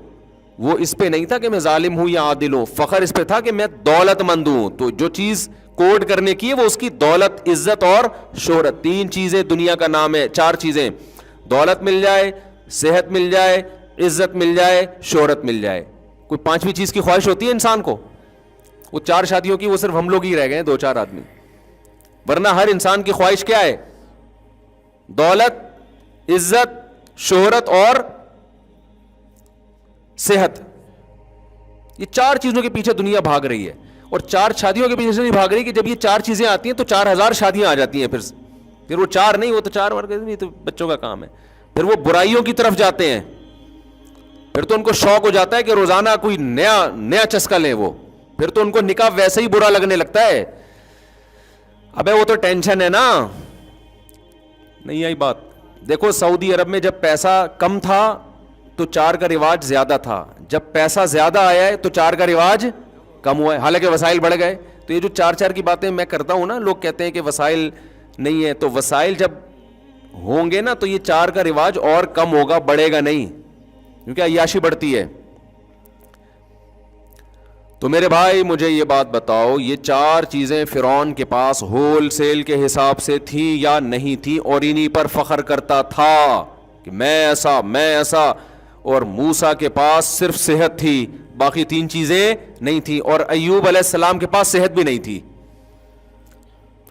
وہ اس پہ نہیں تھا کہ میں ظالم ہوں یا عادل ہوں, فخر اس پہ تھا کہ میں دولت مند ہوں. تو جو چیز کوڈ کرنے کی ہے وہ اس کی دولت, عزت اور شہرت. 3 چیزیں دنیا کا نام ہے, 4 چیزیں, دولت مل جائے, صحت مل جائے, عزت مل جائے, شہرت مل جائے. کوئی پانچویں چیز کی خواہش ہوتی ہے انسان کو؟ وہ 4 شادیوں کی وہ صرف ہم لوگ ہی رہ گئے ہیں، 2-4 آدمی، ورنہ ہر انسان کی خواہش کیا ہے؟ دولت، عزت، شہرت اور صحت. یہ 4 چیزوں کے پیچھے دنیا بھاگ رہی ہے، اور 4 شادیوں کے پیچھے سے نہیں بھاگ رہی کہ جب یہ 4 چیزیں آتی ہیں تو 4000 شادیاں آ جاتی ہیں. پھر وہ 4 نہیں، وہ تو 4 ورگے نہیں، تو بچوں کا کام ہے. پھر وہ برائیوں کی طرف جاتے ہیں، پھر تو ان کو شوق ہو جاتا ہے کہ روزانہ کوئی نیا چسکا لیں. وہ پھر تو ان کو نکاح ویسے ہی برا لگنے لگتا ہے. ابے وہ تو ٹینشن ہے نا. نہیں آئی بات؟ دیکھو سعودی عرب میں جب پیسہ کم تھا تو 4 کا رواج زیادہ تھا، جب پیسہ زیادہ آیا ہے تو 4 کا رواج کم ہوا ہے، حالانکہ وسائل بڑھ گئے. تو یہ جو 4 کی باتیں میں کرتا ہوں نا، لوگ کہتے ہیں کہ وسائل نہیں ہے، تو وسائل جب ہوں گے نا تو یہ 4 کا رواج اور کم ہوگا، بڑھے گا نہیں، کیونکہ عیاشی بڑھتی ہے. تو میرے بھائی مجھے یہ بات بتاؤ، یہ 4 چیزیں فرعون کے پاس ہول سیل کے حساب سے تھیں یا نہیں تھیں؟ اور انہی پر فخر کرتا تھا کہ میں ایسا. اور موسیٰ کے پاس صرف صحت تھی، باقی 3 چیزیں نہیں تھی. اور ایوب علیہ السلام کے پاس صحت بھی نہیں تھی،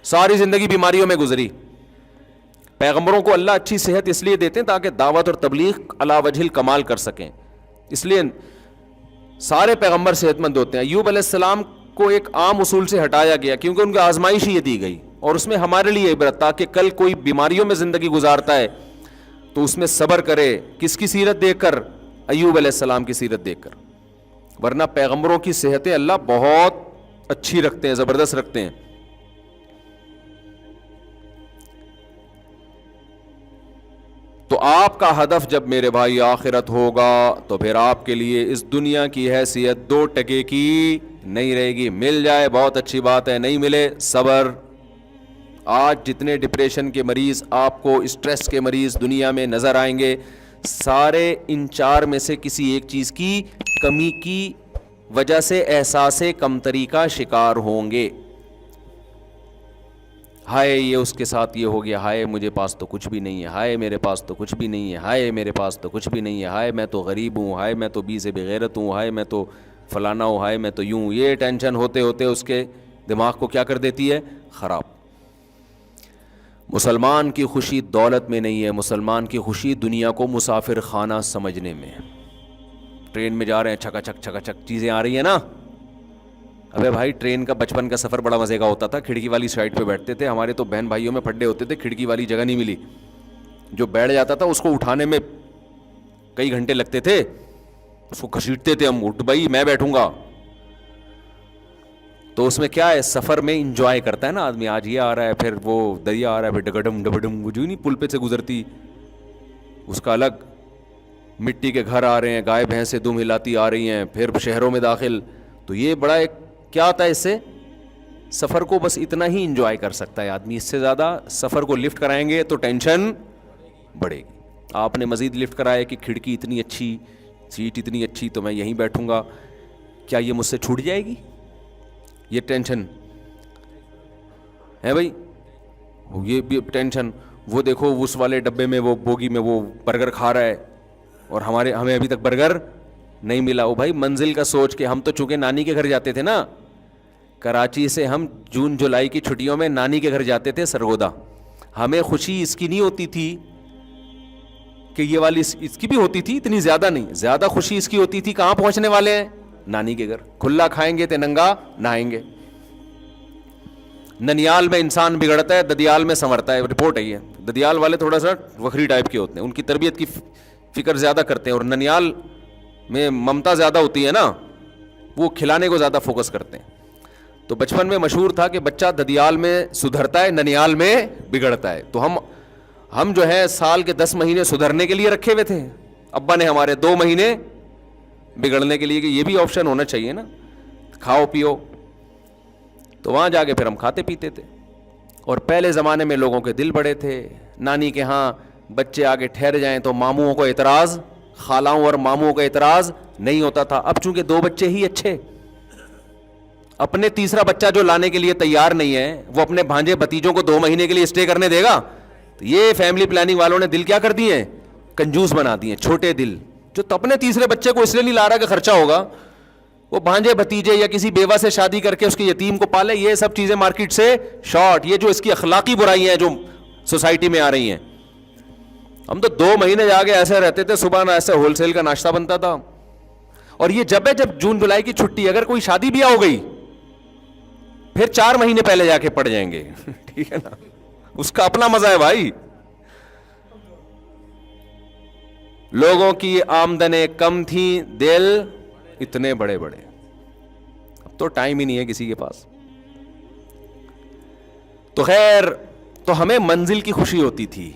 ساری زندگی بیماریوں میں گزری. پیغمبروں کو اللہ اچھی صحت اس لیے دیتے ہیں تاکہ دعوت اور تبلیغ علی وجہ الکمال کر سکیں، اس لیے سارے پیغمبر صحت مند ہوتے ہیں. ایوب علیہ السلام کو ایک عام اصول سے ہٹایا گیا کیونکہ ان کی آزمائش یہ دی گئی، اور اس میں ہمارے لیے عبرت، تاکہ کل کوئی بیماریوں میں زندگی گزارتا ہے تو اس میں صبر کرے. کس کی سیرت دیکھ کر؟ ایوب علیہ السلام کی سیرت دیکھ کر. ورنہ پیغمبروں کی صحتیں اللہ بہت اچھی رکھتے ہیں، زبردست رکھتے ہیں. تو آپ کا ہدف جب میرے بھائی آخرت ہوگا تو پھر آپ کے لیے اس دنیا کی حیثیت 2 ٹکے کی نہیں رہے گی. مل جائے بہت اچھی بات ہے، نہیں ملے صبر. آج جتنے ڈپریشن کے مریض آپ کو، اسٹریس کے مریض دنیا میں نظر آئیں گے، سارے ان 4 میں سے کسی ایک چیز کی کمی کی وجہ سے احساس کمتری کا شکار ہوں گے. ہائے یہ اس کے ساتھ یہ ہو گیا، ہائے مجھے پاس تو کچھ بھی نہیں ہے، ہائے میرے پاس تو کچھ بھی نہیں ہے، ہائے میرے پاس تو کچھ بھی نہیں ہے، ہائے میں تو غریب ہوں، ہائے میں تو بی سے بغیرت ہوں، ہائے میں تو فلانا ہوں، ہائے میں تو یوں. یہ ٹینشن ہوتے ہوتے اس کے دماغ کو کیا کر دیتی ہے؟ خراب. مسلمان کی خوشی دولت میں نہیں ہے، مسلمان کی خوشی دنیا کو مسافر خانہ سمجھنے میں. ٹرین میں جا رہے ہیں، چھکا چھک چیزیں آ رہی ہیں نا. ابے بھائی ٹرین کا بچپن کا سفر بڑا مزے کا ہوتا تھا، کھڑکی والی سائڈ پہ بیٹھتے تھے. ہمارے تو بہن بھائیوں میں پھڈے ہوتے تھے، کھڑکی والی جگہ نہیں ملی. جو بیٹھ جاتا تھا اس کو اٹھانے میں کئی گھنٹے لگتے تھے، اس کو گھسیٹتے تھے ہم، اٹھ بھائی میں بیٹھوں گا. تو اس میں کیا ہے، سفر میں انجوائے کرتا ہے نا آدمی. آج یہ آ رہا ہے، پھر وہ دریا آ رہا ہے، پھر ڈگڈم ڈبڈم، وہ جو نہیں پل پہ سے گزرتی اس کا الگ. مٹی کے گھر آ رہے ہیں، گائے بھینسیں دم ہلاتی آ رہی ہیں، پھر شہروں میں داخل. تو یہ بڑا ایک کیا ہوتا ہے، اس سے سفر کو بس اتنا ہی انجوائے کر سکتا ہے آدمی. اس سے زیادہ سفر کو لفٹ کرائیں گے تو ٹینشن بڑھے گی. آپ نے مزید لفٹ کرایا کہ کھڑکی اتنی اچھی، سیٹ اتنی اچھی، تو میں یہیں بیٹھوں گا، کیا یہ مجھ سے چھوٹ جائے گی؟ یہ ٹینشن ہے بھائی. یہ بھی ٹینشن. وہ دیکھو اس والے ڈبے میں، وہ بوگی میں وہ برگر کھا رہا ہے اور ہمیں ابھی تک برگر نہیں ملا. وہ بھائی منزل کا سوچ کے، ہم تو چونکہ نانی کے گھر جاتے تھے نا، کراچی سے ہم جون جولائی کی چھٹیوں میں نانی کے گھر جاتے تھے سرگودا. ہمیں خوشی اس کی نہیں ہوتی تھی کہ یہ والی، اس کی بھی ہوتی تھی، اتنی زیادہ نہیں. زیادہ خوشی اس کی ہوتی تھی کہاں پہنچنے والے ہیں؟ نانی کے گھر. کھلا کھائیں گے تے ننگا نہائیں گے. ننیال میں انسان بگڑتا ہے، ددیال میں سنورتا ہے. رپورٹ ہے یہ. ددیال والے تھوڑا سا وکھری ٹائپ کے ہوتے ہیں، ان کی تربیت کی فکر زیادہ کرتے ہیں، اور ننیال میں ممتا زیادہ ہوتی ہے نا، وہ کھلانے کو زیادہ فوکس کرتے ہیں. تو بچپن میں مشہور تھا کہ بچہ ددیال میں سدھرتا ہے، ننیال میں بگڑتا ہے. تو ہم جو ہے سال کے 10 مہینے سدھرنے کے لیے رکھے ہوئے تھے. ابا نے ہمارے 2 مہینے بگڑنے کے لیے، کہ یہ بھی آپشن ہونا چاہیے نا، کھاؤ پیو. تو وہاں جا کے پھر ہم کھاتے پیتے تھے. اور پہلے زمانے میں لوگوں کے دل بڑے تھے. نانی کے ہاں بچے آگے ٹھہر جائیں تو ماموں کو اعتراض، خالاؤں اور ماموں کا اعتراض نہیں ہوتا تھا. اب چونکہ 2 بچے ہی اچھے، اپنے تیسرا بچہ جو لانے کے لیے تیار نہیں ہے، وہ اپنے بھانجے بھتیجوں کو 2 مہینے کے لیے اسٹے کرنے دے گا؟ تو یہ فیملی پلاننگ والوں نے دل کیا کر دیے ہیں؟ کنجوس بنا دیے، چھوٹے دل. جو اپنے تیسرے بچے کو اس لیے نہیں لا رہا کہ خرچہ ہوگا، وہ بھانجے بھتیجے یا کسی بیوہ سے شادی کر کے اس کے یتیم کو پالے, یہ سب چیزیں مارکیٹ سے شارٹ. یہ جو اس کی اخلاقی برائیاں ہیں جو سوسائٹی میں آ رہی ہیں. ہم تو 2 مہینے جا کے ایسے رہتے تھے, صبح ایسے ہول سیل کا ناشتہ بنتا تھا. اور یہ جب جون جولائی کی چھٹی, اگر کوئی شادی بیاہ ہو گئی پھر 4 مہینے پہلے جا کے پڑ جائیں گے. ٹھیک ہے نا, اس کا اپنا مزہ ہے بھائی. لوگوں کی آمدنیں کم تھیں, دل اتنے بڑے بڑے. اب تو ٹائم ہی نہیں ہے کسی کے پاس. تو خیر, تو ہمیں منزل کی خوشی ہوتی تھی.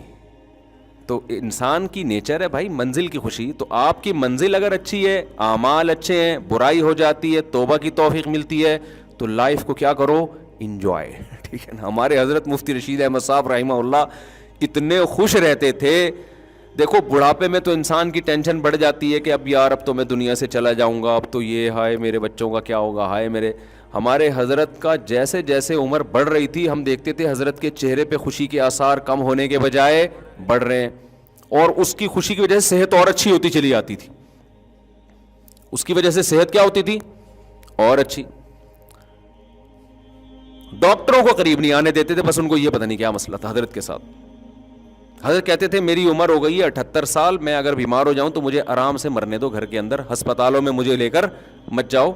تو انسان کی نیچر ہے بھائی منزل کی خوشی. تو آپ کی منزل اگر اچھی ہے, اعمال اچھے ہیں, برائی ہو جاتی ہے, توبہ کی توفیق ملتی ہے, تو لائف کو کیا کرو, انجوائے. ٹھیک ہے نا. ہمارے حضرت مفتی رشید احمد صاحب رحمہ اللہ اتنے خوش رہتے تھے. دیکھو بڑھاپے میں تو انسان کی ٹینشن بڑھ جاتی ہے کہ اب یار اب تو میں دنیا سے چلا جاؤں گا, اب تو یہ ہائے میرے بچوں کا کیا ہوگا, ہائے میرے. ہمارے حضرت کا جیسے جیسے عمر بڑھ رہی تھی ہم دیکھتے تھے حضرت کے چہرے پہ خوشی کے آثار کم ہونے کے بجائے بڑھ رہے ہیں. اور اس کی خوشی کی وجہ سے صحت اور اچھی ہوتی چلی جاتی تھی. اس کی وجہ سے صحت کیا ہوتی تھی, اور اچھی. ڈاکٹروں کو قریب نہیں آنے دیتے تھے, بس ان کو یہ پتہ نہیں کیا مسئلہ تھا حضرت کے ساتھ. حضرت کہتے تھے میری عمر ہو گئی ہے 78 سال, میں اگر بیمار ہو جاؤں تو مجھے آرام سے مرنے دو گھر کے اندر, ہسپتالوں میں مجھے لے کر مت جاؤ.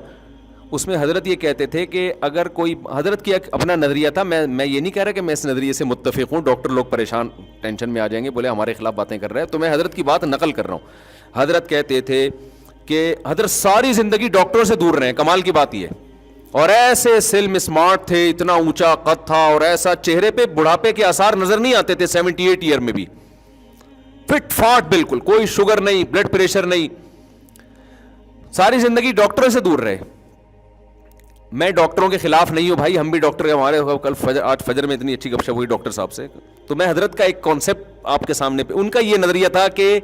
اس میں حضرت یہ کہتے تھے کہ اگر کوئی, حضرت کی اپنا نظریہ تھا, میں یہ نہیں کہہ رہا کہ میں اس نظریے سے متفق ہوں, ڈاکٹر لوگ پریشان ٹینشن میں آ جائیں گے, بولے ہمارے خلاف باتیں کر رہے ہیں, تو میں حضرت کی بات نقل کر رہا ہوں. حضرت کہتے تھے کہ حضرت ساری زندگی ڈاکٹروں سے دور رہے. کمال کی بات یہ, اور ایسے سلم اسمارٹ تھے, اتنا اونچا قد تھا, اور ایسا چہرے پہ بڑھاپے کے آثار نظر نہیں آتے تھے. 78 ایئر میں بھی فٹ فاٹ بالکل, کوئی شوگر نہیں, بلڈ پریشر نہیں, ساری زندگی ڈاکٹروں سے دور رہے. میں ڈاکٹروں کے خلاف نہیں ہوں بھائی, ہم بھی ڈاکٹر, ہمارے کل آج فجر میں اتنی اچھی گپ شپ ہوئی ڈاکٹر صاحب سے. تو میں حضرت کا ایک کانسیپٹ آپ کے سامنے پہ, ان کا یہ نظریہ تھا کہ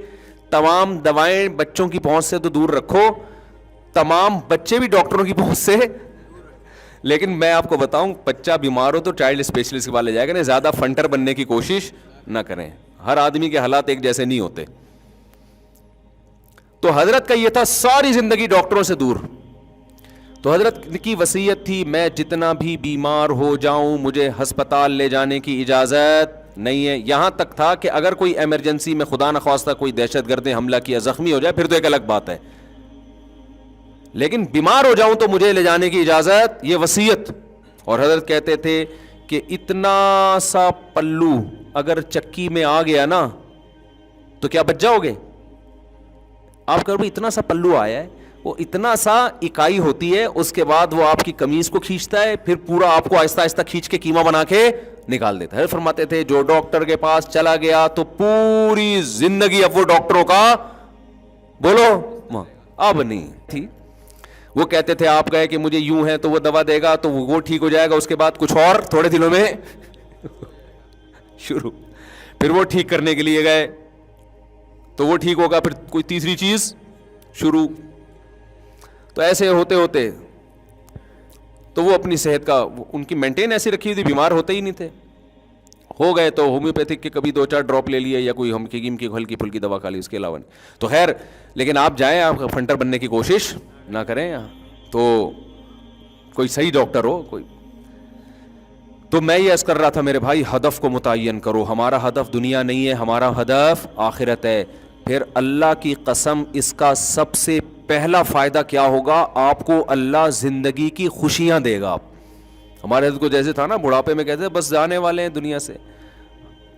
تمام دوائیں بچوں کی پہنچ سے تو دور رکھو, تمام بچے بھی ڈاکٹروں کی پہنچ سے. لیکن میں آپ کو بتاؤں, بچہ بیمار ہو تو چائلڈ اسپیشلسٹ کے پاس لے جائے گا, زیادہ فنٹر بننے کی کوشش نہ کریں. ہر آدمی کے حالات ایک جیسے نہیں ہوتے. تو حضرت کا یہ تھا ساری زندگی ڈاکٹروں سے دور. تو حضرت کی وصیت تھی میں جتنا بھی بیمار ہو جاؤں مجھے ہسپتال لے جانے کی اجازت نہیں ہے. یہاں تک تھا کہ اگر کوئی ایمرجنسی میں خدا نخواستہ کوئی دہشت گرد نے حملہ کیا, زخمی ہو جائے, پھر تو ایک الگ بات ہے, لیکن بیمار ہو جاؤں تو مجھے لے جانے کی اجازت, یہ وصیت. اور حضرت کہتے تھے کہ اتنا سا پلو اگر چکی میں آ گیا نا تو کیا بچ جاؤ گے آپ. کہو اتنا سا پلو آیا ہے, وہ اتنا سا اکائی ہوتی ہے, اس کے بعد وہ آپ کی قمیض کو کھینچتا ہے, پھر پورا آپ کو آہستہ آہستہ کھینچ کے کیما بنا کے نکال دیتا ہے. فرماتے تھے جو ڈاکٹر کے پاس چلا گیا تو پوری زندگی اب وہ ڈاکٹروں کا بولو اب نہیں تھی. وہ کہتے تھے آپ گئے کہ مجھے یوں ہے تو وہ دوا دے گا تو وہ ٹھیک ہو جائے گا, اس کے بعد کچھ اور تھوڑے دنوں میں شروع, پھر وہ ٹھیک کرنے کے لیے گئے تو وہ ٹھیک ہوگا, پھر کوئی تیسری چیز شروع. تو ایسے ہوتے ہوتے تو وہ اپنی صحت کا ان کی مینٹین ایسی رکھی تھی, بیمار ہوتے ہی نہیں تھے. ہو گئے تو ہومیوپیتھک کے کبھی 2-4 ڈراپ لے لیے یا کوئی حکیم کی ہلکی پھلکی دوا کھا لی, اس کے علاوہ نہیں. تو خیر, لیکن آپ جائیں, آپ فنٹر بننے کی کوشش نہ کریں, تو کوئی صحیح ڈاکٹر ہو کوئی. تو میں یہ عرض کر رہا تھا میرے بھائی, ہدف کو متعین کرو. ہمارا ہدف دنیا نہیں ہے, ہمارا ہدف آخرت ہے. پھر اللہ کی قسم اس کا سب سے پہلا فائدہ کیا ہوگا, آپ کو اللہ زندگی کی خوشیاں دے گا. ہمارے حضرت کو جیسے تھا نا بڑھاپے میں کہتے بس جانے والے ہیں دنیا سے,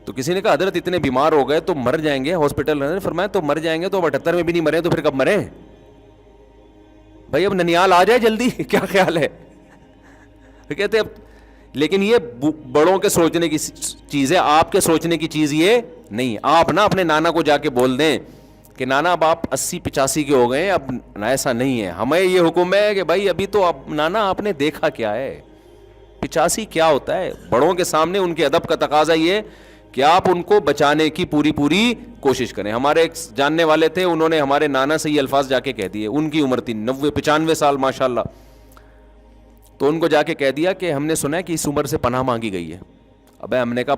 تو کسی نے کہا حضرت اتنے بیمار ہو گئے تو مر جائیں گے ہاسپٹل. فرمایا تو مر جائیں گے تو 78 میں بھی نہیں مرے تو پھر کب مرے بھائی, اب ننیال آ جائے جلدی, کیا خیال ہے. کہتے اب, لیکن یہ بڑوں کے سوچنے کی چیز ہے, آپ کے سوچنے کی چیز یہ نہیں. آپ نا اپنے نانا کو جا کے بول دیں کہ نانا اب آپ 80-85 کے ہو گئے, اب ایسا نہیں ہے. ہمیں یہ حکم ہے کہ بھائی ابھی تو اب نانا آپ نے دیکھا کیا ہے, 85 کیا ہوتا ہے. بڑوں کے سامنے ان کے ادب کا تقاضا یہ کہ آپ ان کو بچانے کی پوری کوشش کریں. ہمارے ایک جاننے والے تھے, انہوں نے ہمارے نانا سے یہ الفاظ جا کے کہہ دیے, ان کی عمر تھی 90-95 سال ماشاءاللہ. تو ان کو جا کے کہہ دیا کہ ہم نے سنا ہے کہ اس عمر سے پناہ مانگی گئی ہے. ابے ہم نے کہا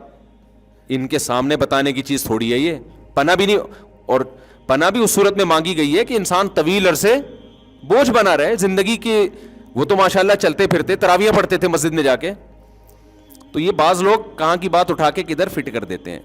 ان کے سامنے بتانے کی چیز تھوڑی ہے یہ, پناہ بھی نہیں, اور پناہ بھی اس صورت میں مانگی گئی ہے کہ انسان طویل عرصے بوجھ بنا رہے زندگی کے. وہ تو ماشاءاللہ چلتے پھرتے تراویح پڑھتے تھے مسجد میں جا کے, تو یہ بعض لوگ کہاں کی بات اٹھا کے کدھر فٹ کر دیتے ہیں.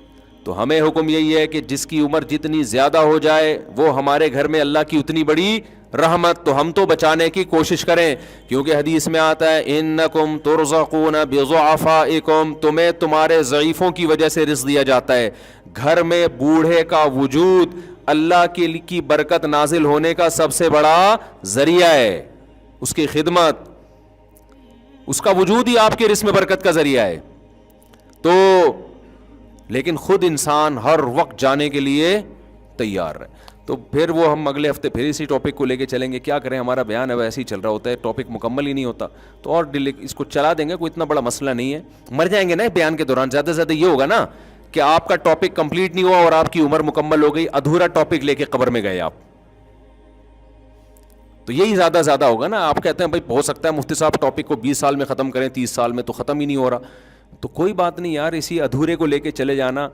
تو ہمیں حکم یہی ہے کہ جس کی عمر جتنی زیادہ ہو جائے وہ ہمارے گھر میں اللہ کی اتنی بڑی رحمت, تو ہم تو بچانے کی کوشش کریں, کیونکہ حدیث میں آتا ہے انکم ترزقون بضعفائکم, تمہیں تمہارے ضعیفوں کی وجہ سے رزق دیا جاتا ہے. گھر میں بوڑھے کا وجود اللہ کی برکت نازل ہونے کا سب سے بڑا ذریعہ ہے, اس کی خدمت, اس کا وجود ہی آپ کے رزق میں برکت کا ذریعہ ہے. تو لیکن خود انسان ہر وقت جانے کے لیے تیار ہے. تو پھر وہ ہم اگلے ہفتے پھر اسی ٹاپک کو لے کے چلیں گے. کیا کریں, ہمارا بیان ہے ویسے ہی چل رہا ہوتا ہے, ٹاپک مکمل ہی نہیں ہوتا, تو اور اس کو چلا دیں گے, کوئی اتنا بڑا مسئلہ نہیں ہے. مر جائیں گے نا بیان کے دوران, زیادہ سے زیادہ یہ ہوگا نا کہ آپ کا ٹاپک کمپلیٹ نہیں ہوا اور آپ کی عمر مکمل ہو گئی, ادھورا ٹاپک لے کے قبر میں گئے آپ, تو یہی زیادہ ہوگا نا. آپ کہتے ہیں بھائی ہو سکتا ہے مفتی صاحب ٹاپک کو 20 سال میں ختم کریں, 30 سال میں, تو ختم ہی نہیں ہو رہا. تو کوئی بات نہیں یار, اسی ادھورے کو لے کے چلے جانا.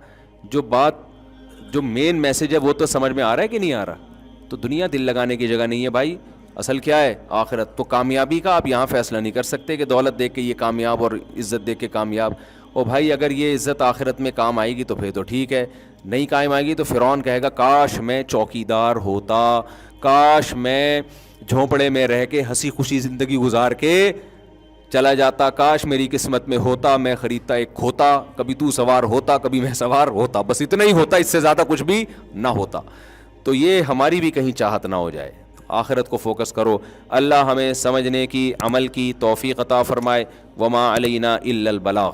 جو مین میسج ہے وہ تو سمجھ میں آ رہا ہے کہ نہیں آ رہا. تو دنیا دل لگانے کی جگہ نہیں ہے بھائی, اصل کیا ہے آخرت. تو کامیابی کا آپ یہاں فیصلہ نہیں کر سکتے کہ دولت دیکھ کے یہ کامیاب اور عزت دیکھ کے کامیاب. اور بھائی اگر یہ عزت آخرت میں کام آئے گی تو پھر تو ٹھیک ہے, نہیں کام آئے گی تو فرعون کہے گا کاش میں چوکیدار ہوتا, کاش میں جھونپڑے میں رہ کے ہنسی خوشی زندگی گزار کے چلا جاتا, کاش میری قسمت میں ہوتا میں خریدتا ایک کھوتا, کبھی تو سوار ہوتا کبھی میں سوار ہوتا, بس اتنا ہی ہوتا, اس سے زیادہ کچھ بھی نہ ہوتا. تو یہ ہماری بھی کہیں چاہت نہ ہو جائے. آخرت کو فوکس کرو. اللہ ہمیں سمجھنے کی, عمل کی توفیق عطا فرمائے. وما علینا الا البلاغ.